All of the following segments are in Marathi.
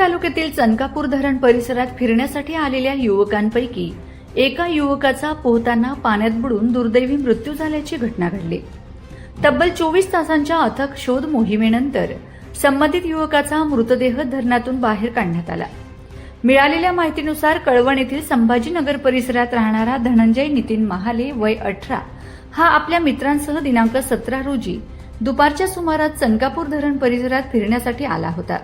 तालुक्यातील चनकापूर धरण परिसरात फिरण्यासाठी आलेल्या युवकांपैकी एका युवकाचा पोहताना पाण्यात बुडून दुर्दैवी मृत्यू झाल्याची घटना घडली। तब्बल 24 तासांच्या अथक शोध मोहिमेनंतर संबंधित युवकाचा मृतदेह धरणातून बाहेर काढण्यात आला। मिळालेल्या माहितीनुसार कळवण येथील संभाजीनगर परिसरात राहणारा धनंजय नितीन महाले वय 18 हा आपल्या मित्रांसह दिनांक 17 रोजी दुपारच्या सुमारास चनकापूर धरण परिसरात फिरण्यासाठी आला होता।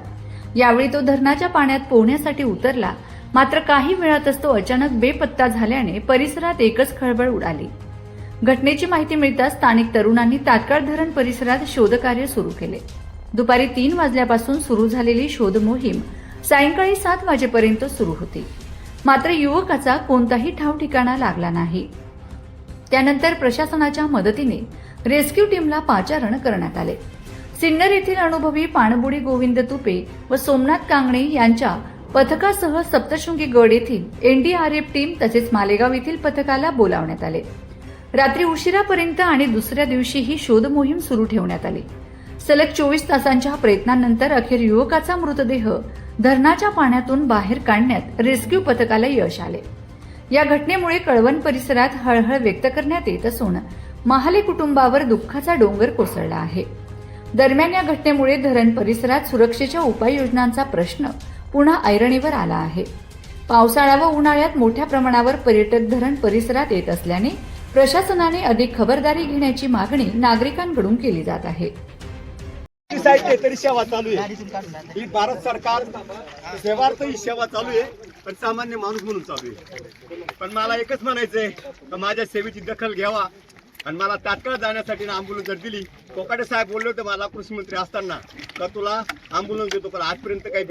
यावेळी तो धरणाच्या पाण्यात पोहण्यासाठी उतरला, मात्र काही वेळातच तो अचानक बेपत्ता झाल्याने परिसरात एकच खळबळ उडाली। घटनेची माहिती मिळताच स्थानिक तरुणांनी तात्काळ धरण परिसरात शोधकार्य सुरू केले। दुपारी 3 वाजल्यापासून सुरू झालेली शोध मोहीम सायंकाळी 7 वाजेपर्यंत सुरू होती, मात्र युवकाचा कोणताही ठाव ठिकाणा लागला नाही। त्यानंतर प्रशासनाच्या मदतीने रेस्क्यू टीमला पाचारण करण्यात आले। सिन्नर येथील अनुभवी पाणबुडी गोविंद तुपे व सोमनाथ कांगणे यांच्या पथकासह सप्तशृंगी गड येथील एनडीआरएफ टीम तसेच मालेगाव येथील पथकाला बोलावण्यात आले। रात्री उशिरापर्यंत आणि दुसऱ्या दिवशीही शोध मोहीम सुरू ठेवण्यात आली। सलग 24 तासांच्या प्रयत्नांनंतर अखेर युवकाचा मृतदेह धरणाच्या पाण्यातून बाहेर काढण्यात रेस्क्यू पथकाला यश आले। या घटनेमुळे कळवण परिसरात हळहळ व्यक्त करण्यात येत असून महाले कुटुंबावर दुःखाचा डोंगर कोसळला आहे। दरम्यान या घटनेमुळे धरण परिसरात सुरक्षेच्या उपाययोजनांचा प्रश्न पुन्हा ऐरणीवर आला आहे। पावसाळा व उन्हाळ्यात मोठ्या प्रमाणावर पर्यटक धरण परिसरात येत असल्याने प्रशासनाने अधिक खबरदारी घेण्याची मागणी नागरिकांकडून केली जात आहे। तरी सेवा चालू आहे, ही भारत सरकार सेवार्थ ही सेवा चालू आहे, पण सामान्य माणूस म्हणून चालू आहे। पण मला एकच म्हणायचंय, माझ्या सेवेची दखल घ्यावा आणि मला तात्काळ जाण्यासाठी अँब्युलन्स जर दिली। कोकाटे साहेब बोलले होते मला कृषी मंत्री असताना, तर तुला अँब्युलन्स देतो, पण आजपर्यंत काही